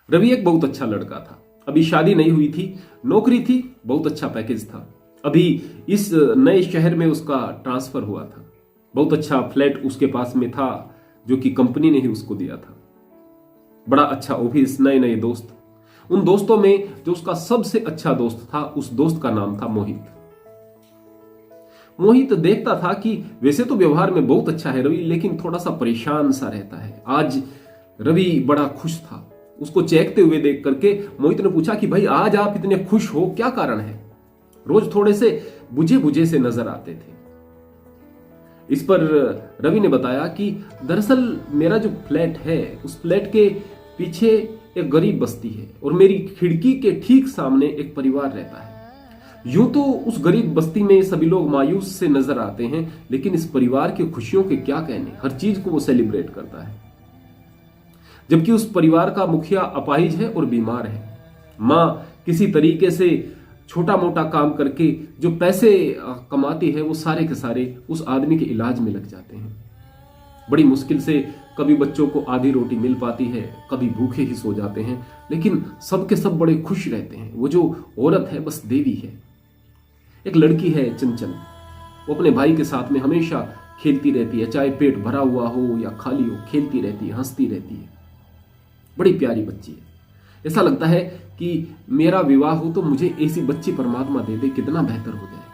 रवि एक बहुत अच्छा लड़का था। अभी शादी नहीं हुई थी, नौकरी थी, बहुत अच्छा पैकेज था। अभी इस नए शहर में उसका ट्रांसफर हुआ था। बहुत अच्छा फ्लैट उसके पास में था जो कि कंपनी ने ही उसको दिया था। बड़ा अच्छा ऑफिस, नए नए दोस्त। उन दोस्तों में जो उसका सबसे अच्छा दोस्त था, उस दोस्त का नाम था मोहित। मोहित देखता था कि वैसे तो व्यवहार में बहुत अच्छा है रवि, लेकिन थोड़ा सा परेशान सा रहता है। आज रवि बड़ा खुश था। उसको चहकते हुए देख करके मोहित ने पूछा कि भाई आज आप इतने खुश हो, क्या कारण है? रोज थोड़े से बुझे बुझे से नजर आते थे। इस पर रवि ने बताया कि दरअसल मेरा जो फ्लैट है, उस फ्लैट के पीछे एक गरीब बस्ती है और मेरी खिड़की के ठीक सामने एक परिवार रहता है। यूं तो उस गरीब बस्ती में सभी लोग मायूस से नजर आते हैं, लेकिन इस परिवार की खुशियों के क्या कहने, हर चीज को वो सेलिब्रेट करता है। जबकि उस परिवार का मुखिया अपाहिज है और बीमार है। मां किसी तरीके से छोटा मोटा काम करके जो पैसे कमाती है, वो सारे के सारे उस आदमी के इलाज में लग जाते हैं। बड़ी मुश्किल से कभी बच्चों को आधी रोटी मिल पाती है, कभी भूखे ही सो जाते हैं, लेकिन सबके सब बड़े खुश रहते हैं। वो जो औरत है बस देवी है। एक लड़की है चंचल, वो अपने भाई के साथ में हमेशा खेलती रहती है, चाहे पेट भरा हुआ हो या खाली हो, खेलती रहती है, हंसती रहती है। बड़ी प्यारी बच्ची है। ऐसा लगता है कि मेरा विवाह हो तो मुझे ऐसी बच्ची परमात्मा दे दे, कितना बेहतर हो जाए।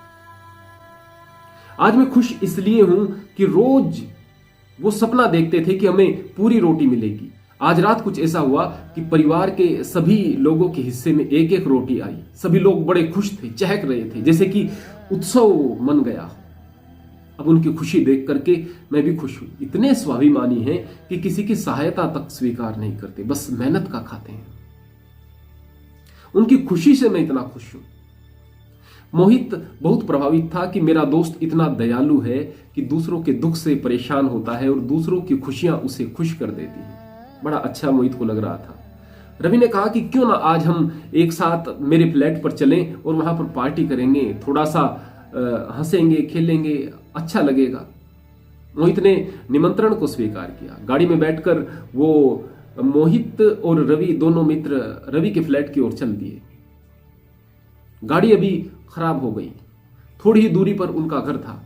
आज मैं खुश इसलिए हूं कि रोज वो सपना देखते थे कि हमें पूरी रोटी मिलेगी। आज रात कुछ ऐसा हुआ कि परिवार के सभी लोगों के हिस्से में एक एक रोटी आई। सभी लोग बड़े खुश थे, चहक रहे थे, जैसे कि उत्सव मन गया। अब उनकी खुशी देख करके मैं भी खुश हूं। इतने स्वाभिमानी हैं कि किसी की सहायता तक स्वीकार नहीं करते, बस मेहनत का खाते हैं। उनकी खुशी से मैं इतना खुश हूं। मोहित बहुत प्रभावित था कि मेरा दोस्त इतना दयालु है कि दूसरों के दुख से परेशान होता है और दूसरों की खुशियां उसे खुश कर देती हैं। बड़ा अच्छा मोहित को लग रहा था। रवि ने कहा कि क्यों ना आज हम एक साथ मेरे फ्लैट पर चलें और वहां पर पार्टी करेंगे, थोड़ा सा हंसेंगे, खेलेंगे, अच्छा लगेगा। मोहित ने निमंत्रण को स्वीकार किया। गाड़ी में बैठकर वो मोहित और रवि दोनों मित्र रवि के फ्लैट की ओर चल दिए। गाड़ी अभी खराब हो गई। थोड़ी ही दूरी पर उनका घर था।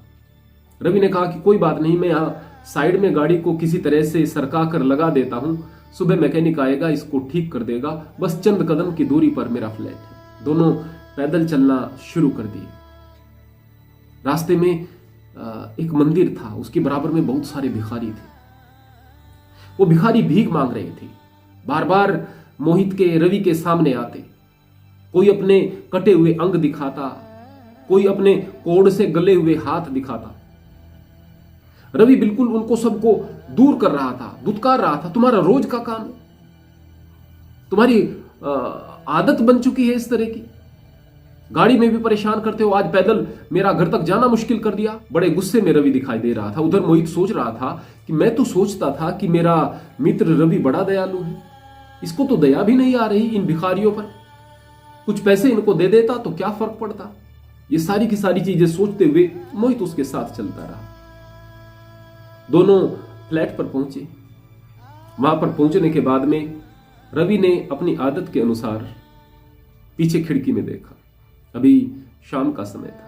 रवि ने कहा कि कोई बात नहीं, मैं यहां साइड में गाड़ी को किसी तरह से सरका कर लगा देता हूं, सुबह मैकेनिक आएगा, इसको ठीक कर देगा। बस चंद कदम की दूरी पर मेरा फ्लैट है। दोनों पैदल चलना शुरू कर दिए। रास्ते में एक मंदिर था, उसके बराबर में बहुत सारे भिखारी थे। वो भिखारी भीख मांग रहे थे। बार बार मोहित के, रवि के सामने आते। कोई अपने कटे हुए अंग दिखाता, कोई अपने कोड़ से गले हुए हाथ दिखाता। रवि बिल्कुल उनको सबको दूर कर रहा था, दुत्कार रहा था। तुम्हारा रोज का काम है, तुम्हारी आदत बन चुकी है इस तरह की। गाड़ी में भी परेशान करते हो, आज पैदल मेरा घर तक जाना मुश्किल कर दिया। बड़े गुस्से में रवि दिखाई दे रहा था। उधर मोहित सोच रहा था कि मैं तो सोचता था कि मेरा मित्र रवि बड़ा दयालु है, इसको तो दया भी नहीं आ रही इन भिखारियों पर। कुछ पैसे इनको दे देता तो क्या फर्क पड़ता। ये सारी की सारी चीजें सोचते हुए मोहित उसके साथ चलता रहा। दोनों फ्लैट पर पहुंचे। वहां पर पहुंचने के बाद में रवि ने अपनी आदत के अनुसार पीछे खिड़की में देखा। अभी शाम का समय था।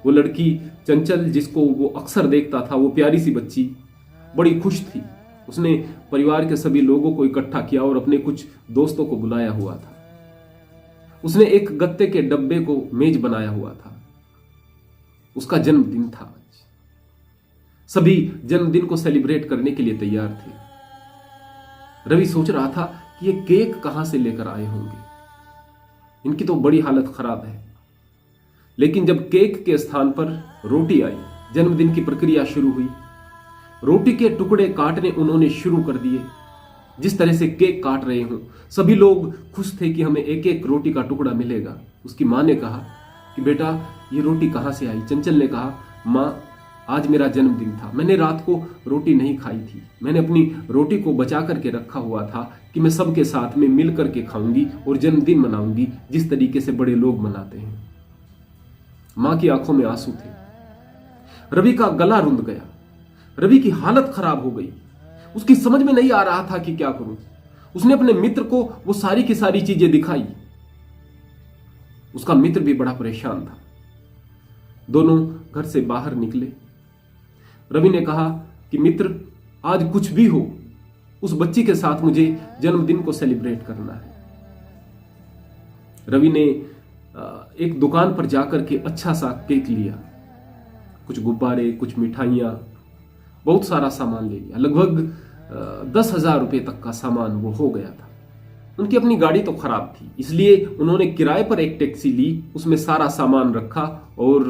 वो लड़की चंचल, जिसको वो अक्सर देखता था, वो प्यारी सी बच्ची बड़ी खुश थी। उसने परिवार के सभी लोगों को इकट्ठा किया और अपने कुछ दोस्तों को बुलाया हुआ था। उसने एक गत्ते के डब्बे को मेज बनाया हुआ था। उसका जन्मदिन था आज। सभी जन्मदिन को सेलिब्रेट करने के लिए तैयार थे। रवि सोच रहा था कि ये केक कहां से लेकर आए होंगे, इनकी तो बड़ी हालत खराब है। लेकिन जब केक के स्थान पर रोटी आई, जन्मदिन की प्रक्रिया शुरू हुई। रोटी के टुकड़े काटने उन्होंने शुरू कर दिए। जिस तरह से केक काट रहे हों, सभी लोग खुश थे कि हमें एक एक रोटी का टुकड़ा मिलेगा। उसकी मां ने कहा कि बेटा ये रोटी कहां से आई? चंचल ने कहा, मां आज मेरा जन्मदिन था, मैंने रात को रोटी नहीं खाई थी। मैंने अपनी रोटी को बचा करके रखा हुआ था कि मैं सबके साथ में मिल करके खाऊंगी और जन्मदिन मनाऊंगी, जिस तरीके से बड़े लोग मनाते हैं। मां की आंखों में आंसू थे। रवि का गला रुंध गया। रवि की हालत खराब हो गई। उसकी समझ में नहीं आ रहा था कि क्या करूं। उसने अपने मित्र को वो सारी की सारी चीजें दिखाई। उसका मित्र भी बड़ा परेशान था। दोनों घर से बाहर निकले। रवि ने कहा कि मित्र, आज कुछ भी हो, उस बच्ची के साथ मुझे जन्मदिन को सेलिब्रेट करना है। रवि ने एक दुकान पर जाकर के अच्छा सा केक लिया, कुछ गुब्बारे, कुछ मिठाइयां, बहुत सारा सामान ले लिया। लगभग 10,000 रुपए तक का सामान वो हो गया था। उनकी अपनी गाड़ी तो खराब थी, इसलिए उन्होंने किराए पर एक टैक्सी ली, उसमें सारा सामान रखा और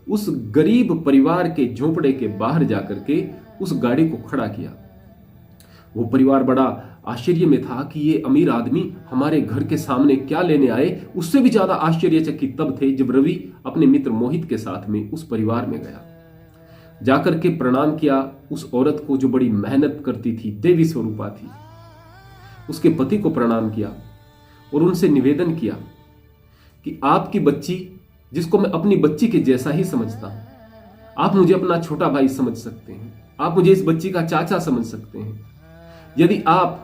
उस गरीब परिवार के झोंपड़े के बाहर जाकर के उस गाड़ी को खड़ा किया। वो परिवार बड़ा आश्चर्य में था कि ये अमीर आदमी हमारे घर के सामने क्या लेने आए। उससे भी ज्यादा आश्चर्यचकित तब थे जब रवि अपने मित्र मोहित के साथ में उस परिवार में गया। जाकर के प्रणाम किया उस औरत को जो बड़ी मेहनत करती थी, देवी स्वरूपा थी। उसके पति को प्रणाम किया और उनसे निवेदन किया कि आपकी बच्ची, जिसको मैं अपनी बच्ची के जैसा ही समझता हूं, आप मुझे अपना छोटा भाई समझ सकते हैं, आप मुझे इस बच्ची का चाचा समझ सकते हैं। यदि आप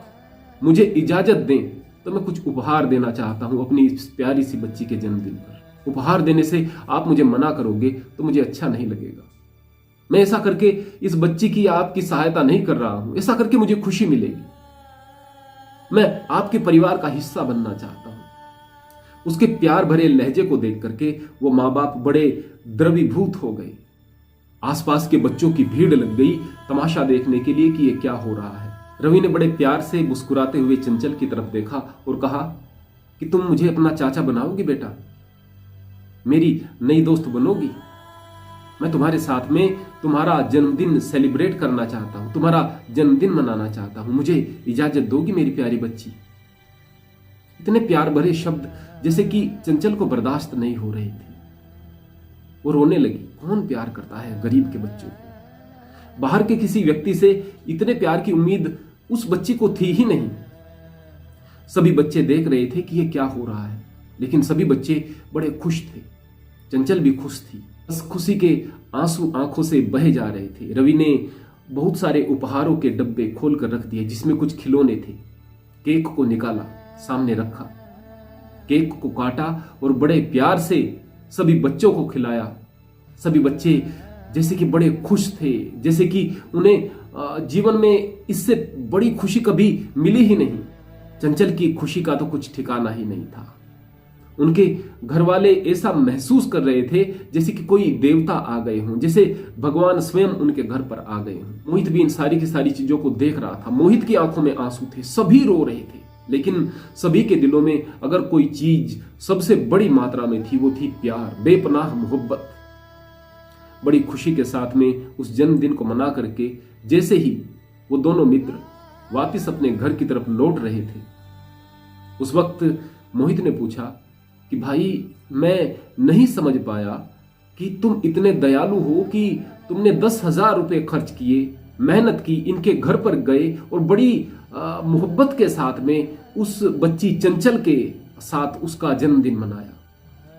मुझे इजाजत दें तो मैं कुछ उपहार देना चाहता हूं अपनी इस प्यारी सी बच्ची के जन्मदिन पर। उपहार देने से आप मुझे मना करोगे तो मुझे अच्छा नहीं लगेगा। मैं ऐसा करके इस बच्ची की आपकी सहायता नहीं कर रहा हूं, ऐसा करके मुझे खुशी मिलेगी। मैं आपके परिवार का हिस्सा बनना चाहता हूं। उसके प्यार भरे लहजे को देख करके वो माँ बाप बड़े द्रवीभूत हो गए। आसपास के बच्चों की भीड़ लग गई तमाशा देखने के लिए कि ये क्या हो रहा है। रवि ने बड़े प्यार से मुस्कुराते हुए चंचल की तरफ देखा और कहा कि तुम मुझे अपना चाचा बनाओगी बेटा, मेरी नई दोस्त बनोगी। मैं तुम्हारे साथ में तुम्हारा जन्मदिन सेलिब्रेट करना चाहता हूं, तुम्हारा जन्मदिन मनाना चाहता हूं। मुझे इजाजत दोगी मेरी प्यारी बच्ची। इतने प्यार भरे शब्द जैसे कि चंचल को बर्दाश्त नहीं हो रहे थे। वो रोने लगी। कौन प्यार करता है गरीब के बच्चों को? बाहर के किसी व्यक्ति से इतने प्यार की उम्मीद उस बच्ची को थी ही नहीं। सभी बच्चे देख रहे थे कि ये क्या हो रहा है, लेकिन सभी बच्चे बड़े खुश थे। चंचल भी खुश थी। बस खुशी के आंसू आंखों से बहे जा रहे थे। रवि ने बहुत सारे उपहारों के डब्बे खोल कर रख दिए जिसमें कुछ खिलौने थे। केक को निकाला, सामने रखा, केक को काटा और बड़े प्यार से सभी बच्चों को खिलाया। सभी बच्चे जैसे कि बड़े खुश थे, जैसे कि उन्हें जीवन में इससे बड़ी खुशी कभी मिली ही नहीं। चंचल की खुशी का तो कुछ ठिकाना ही नहीं था। उनके घर वाले ऐसा महसूस कर रहे थे जैसे कि कोई देवता आ गए हों, जैसे भगवान स्वयं उनके घर पर आ गए हों। मोहित भी इन सारी की सारी चीजों को देख रहा था। मोहित की आंखों में आंसू थे, सभी रो रहे थे, लेकिन सभी के दिलों में अगर कोई चीज सबसे बड़ी मात्रा में थी वो थी प्यार, बेपनाह मोहब्बत। बड़ी खुशी के साथ में उस जन्मदिन को मना करके जैसे ही वो दोनों मित्र वापस अपने घर की तरफ लौट रहे थे, उस वक्त मोहित ने पूछा कि भाई, मैं नहीं समझ पाया कि तुम इतने दयालु हो कि तुमने 10,000 रुपए खर्च किए, मेहनत की, इनके घर पर गए और बड़ी मोहब्बत के साथ में उस बच्ची चंचल के साथ उसका जन्मदिन मनाया।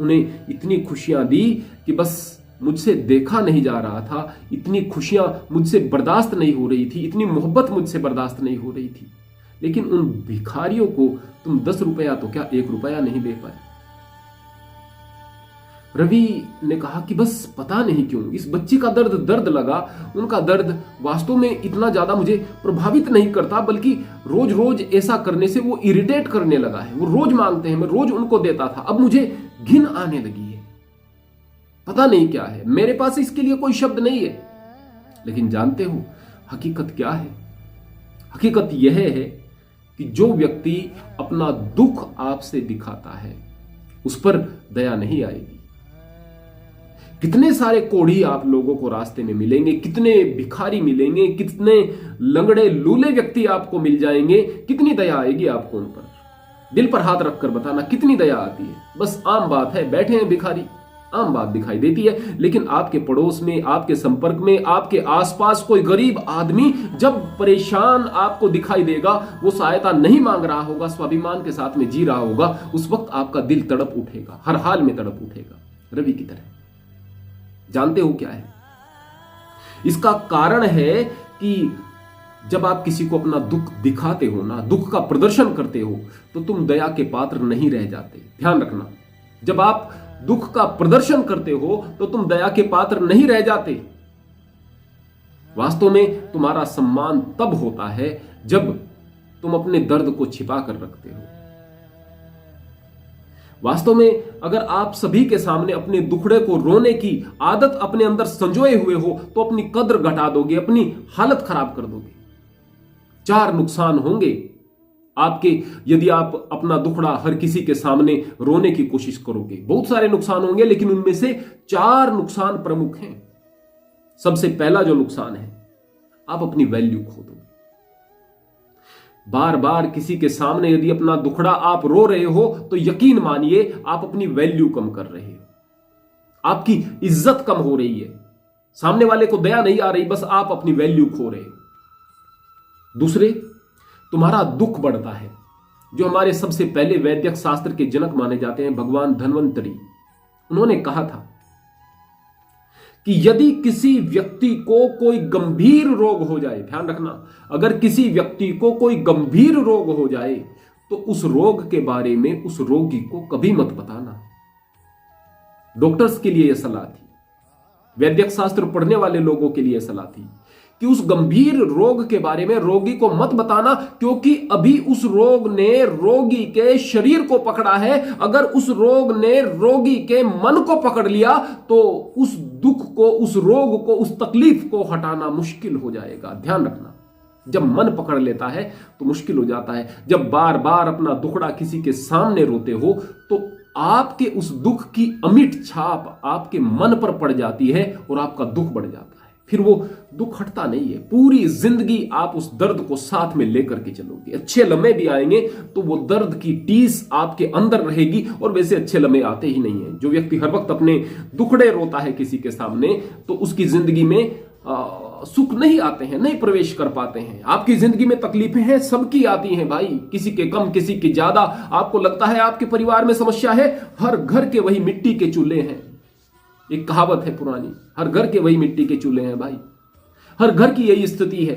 उन्हें इतनी खुशियां दी कि बस मुझसे देखा नहीं जा रहा था, इतनी खुशियां मुझसे बर्दाश्त नहीं हो रही थी, इतनी मोहब्बत मुझसे बर्दाश्त नहीं हो रही थी। लेकिन उन भिखारियों को तुम 10 रुपया तो क्या 1 रुपया नहीं दे पाए। रवि ने कहा कि बस पता नहीं क्यों इस बच्ची का दर्द लगा। उनका दर्द वास्तव में इतना ज्यादा मुझे प्रभावित नहीं करता, बल्कि रोज रोज ऐसा करने से वो इरिटेट करने लगा है। वो रोज मांगते हैं, मैं रोज उनको देता था, अब मुझे घिन आने लगी है। पता नहीं क्या है, मेरे पास इसके लिए कोई शब्द नहीं है। लेकिन जानते हो हकीकत क्या है? हकीकत यह है कि जो व्यक्ति अपना दुख आपसे दिखाता है उस पर दया नहीं आएगी। कितने सारे कोढ़ी आप लोगों को रास्ते में मिलेंगे, कितने भिखारी मिलेंगे, कितने लंगड़े लूले व्यक्ति आपको मिल जाएंगे, कितनी दया आएगी आपको उन पर? दिल पर हाथ रखकर बताना कितनी दया आती है। बस आम बात है, बैठे हैं भिखारी, आम बात दिखाई देती है। लेकिन आपके पड़ोस में, आपके संपर्क में, आपके आसपास कोई गरीब आदमी जब परेशान आपको दिखाई देगा, वो सहायता नहीं मांग रहा होगा, स्वाभिमान के साथ में जी रहा होगा, उस वक्त आपका दिल तड़प उठेगा, हर हाल में तड़प उठेगा, रवि की तरह। जानते हो क्या है इसका कारण? है कि जब आप किसी को अपना दुख दिखाते हो ना, दुख का प्रदर्शन करते हो, तो तुम दया के पात्र नहीं रह जाते। ध्यान रखना, जब आप दुख का प्रदर्शन करते हो तो तुम दया के पात्र नहीं रह जाते। वास्तव में तुम्हारा सम्मान तब होता है जब तुम अपने दर्द को छिपा कर रखते हो। वास्तव में अगर आप सभी के सामने अपने दुखड़े को रोने की आदत अपने अंदर संजोए हुए हो तो अपनी कद्र घटा दोगे, अपनी हालत खराब कर दोगे। 4 नुकसान होंगे आपके यदि आप अपना दुखड़ा हर किसी के सामने रोने की कोशिश करोगे। बहुत सारे नुकसान होंगे, लेकिन उनमें से 4 नुकसान प्रमुख हैं। सबसे पहला जो नुकसान है, आप अपनी वैल्यू खो दोगे। बार बार किसी के सामने यदि अपना दुखड़ा आप रो रहे हो तो यकीन मानिए आप अपनी वैल्यू कम कर रहे हो, आपकी इज्जत कम हो रही है। सामने वाले को दया नहीं आ रही, बस आप अपनी वैल्यू खो रहे हो। दूसरे, तुम्हारा दुख बढ़ता है। जो हमारे सबसे पहले वैद्यक शास्त्र के जनक माने जाते हैं, भगवान धन्वंतरी, उन्होंने कहा था कि यदि किसी व्यक्ति को कोई गंभीर रोग हो जाए, ध्यान रखना, अगर किसी व्यक्ति को कोई गंभीर रोग हो जाए तो उस रोग के बारे में उस रोगी को कभी मत बताना। डॉक्टर्स के लिए यह सलाह थी, वैद्यक शास्त्र पढ़ने वाले लोगों के लिए सलाह थी कि उस गंभीर रोग के बारे में रोगी को मत बताना, क्योंकि अभी उस रोग ने रोगी के शरीर को पकड़ा है। अगर उस रोग ने रोगी के मन को पकड़ लिया तो उस दुख को, उस रोग को, उस तकलीफ को हटाना मुश्किल हो जाएगा। ध्यान रखना, जब मन पकड़ लेता है तो मुश्किल हो जाता है। जब बार बार अपना दुखड़ा किसी के सामने रोते हो तो आपके उस दुख की अमिट छाप आपके मन पर पड़ जाती है और आपका दुख बढ़ जाता है। फिर वो दुख हटता नहीं है। पूरी जिंदगी आप उस दर्द को साथ में लेकर के चलोगे। अच्छे लम्हे भी आएंगे तो वो दर्द की टीस आपके अंदर रहेगी, और वैसे अच्छे लम्हे आते ही नहीं है। जो व्यक्ति हर वक्त अपने दुखड़े रोता है किसी के सामने तो उसकी जिंदगी में सुख नहीं आते हैं, नहीं प्रवेश कर पाते हैं। आपकी जिंदगी में तकलीफें हैं, सबकी आती हैं भाई, किसी के कम किसी के ज्यादा। आपको लगता है आपके परिवार में समस्या है, हर घर के वही मिट्टी के चूल्हे हैं। एक कहावत है पुरानी, हर घर के वही मिट्टी के चूल्हे हैं भाई। हर घर की यही स्थिति है।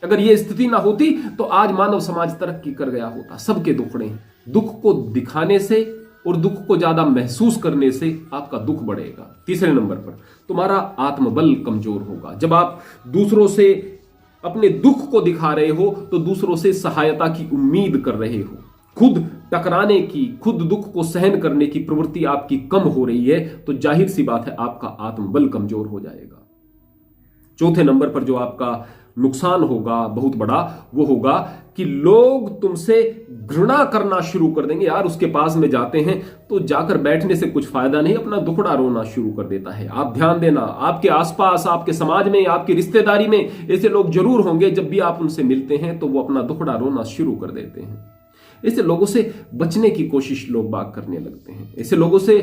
अगर यह स्थिति ना होती तो आज मानव समाज तरक्की कर गया होता। सबके दुखड़े हैं। दुख को दिखाने से और दुख को ज्यादा महसूस करने से आपका दुख बढ़ेगा। तीसरे नंबर पर, तुम्हारा आत्मबल कमजोर होगा। जब आप दूसरों से अपने दुख को दिखा रहे हो तो दूसरों से सहायता की उम्मीद कर रहे हो। खुद टकराने की, खुद दुख को सहन करने की प्रवृत्ति आपकी कम हो रही है, तो जाहिर सी बात है आपका आत्मबल कमजोर हो जाएगा। चौथे नंबर पर जो आपका नुकसान होगा बहुत बड़ा, वो होगा कि लोग तुमसे घृणा करना शुरू कर देंगे। यार उसके पास में जाते हैं तो जाकर बैठने से कुछ फायदा नहीं, अपना दुखड़ा रोना शुरू कर देता है। आप ध्यान देना, आपके आसपास, आपके समाज में, आपकी रिश्तेदारी में ऐसे लोग जरूर होंगे, जब भी आप उनसे मिलते हैं तो वो अपना दुखड़ा रोना शुरू कर देते हैं। ऐसे लोगों से बचने की कोशिश लोग बाग करने लगते हैं। ऐसे लोगों से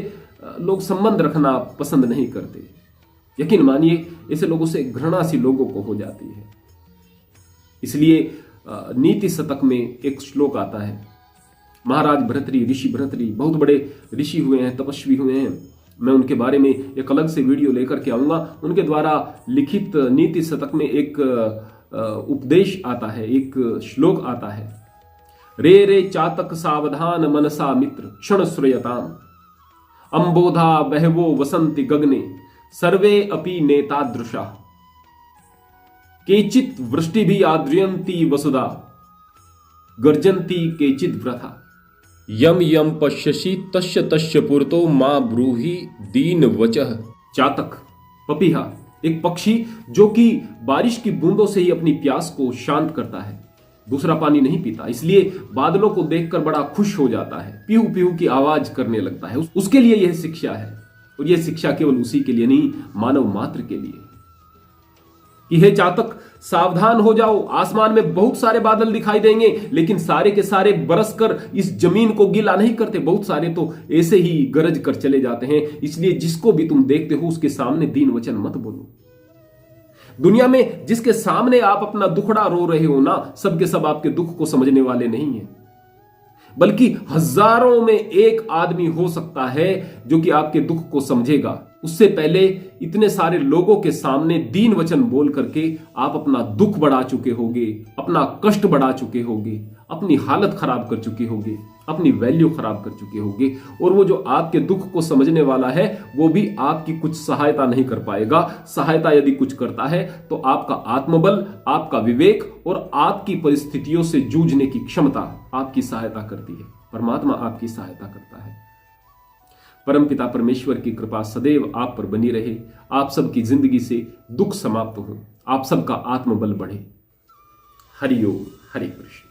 लोग संबंध रखना पसंद नहीं करते। यकीन मानिए ऐसे लोगों से घृणा सी लोगों को हो जाती है। इसलिए नीति शतक में एक श्लोक आता है। महाराज भर्तृहरि, ऋषि भर्तृहरि बहुत बड़े ऋषि हुए हैं, तपस्वी हुए हैं। मैं उनके बारे में एक अलग से वीडियो लेकर के आऊंगा। उनके द्वारा लिखित नीति शतक में एक उपदेश आता है, एक श्लोक आता है। रे रे चातक सावधान मनसा मित्र क्षण श्रूयताम अंबोधा बहवो वसंति गगने सर्वे अपि नेतादृशा केचित वृष्टि भी आद्रियंती वसुधा गर्जंती केचित व्रथा यम यम पश्यसि तस्य तस्य पुरतो मां ब्रूहि दीन वचः। चातक, पपीहा, एक पक्षी जो कि बारिश की बूंदों से ही अपनी प्यास को शांत करता है, दूसरा पानी नहीं पीता, इसलिए बादलों को देखकर बड़ा खुश हो जाता है, पीहू पीहू की आवाज करने लगता है। उसके लिए यह शिक्षा है, और यह शिक्षा केवल उसी के लिए नहीं, मानव मात्र के लिए कि हे चातक सावधान हो जाओ। आसमान में बहुत सारे बादल दिखाई देंगे, लेकिन सारे के सारे बरसकर इस जमीन को गीला नहीं करते। बहुत सारे तो ऐसे ही गरज कर चले जाते हैं। इसलिए जिसको भी तुम देखते हो उसके सामने दीन वचन मत बोलो। दुनिया में जिसके सामने आप अपना दुखड़ा रो रहे हो ना, सबके सब आपके दुख को समझने वाले नहीं हैं, बल्कि हजारों में एक आदमी हो सकता है जो कि आपके दुख को समझेगा। उससे पहले इतने सारे लोगों के सामने दीन वचन बोल करके आप अपना दुख बढ़ा चुके होगे, अपना कष्ट बढ़ा चुके होगे, अपनी हालत खराब कर चुके होगे, अपनी वैल्यू खराब कर चुके होगे। और वो जो आपके दुख को समझने वाला है वो भी आपकी कुछ सहायता नहीं कर पाएगा। सहायता यदि कुछ करता है तो आपका आत्मबल, आपका विवेक और आपकी परिस्थितियों से जूझने की क्षमता आपकी सहायता करती है। परमात्मा आपकी सहायता करता है। परमपिता परमेश्वर की कृपा सदैव आप पर बनी रहे। आप सबकी जिंदगी से दुख समाप्त हो, आप सबका आत्मबल बढ़े। हरि ओम, हरे कृष्ण।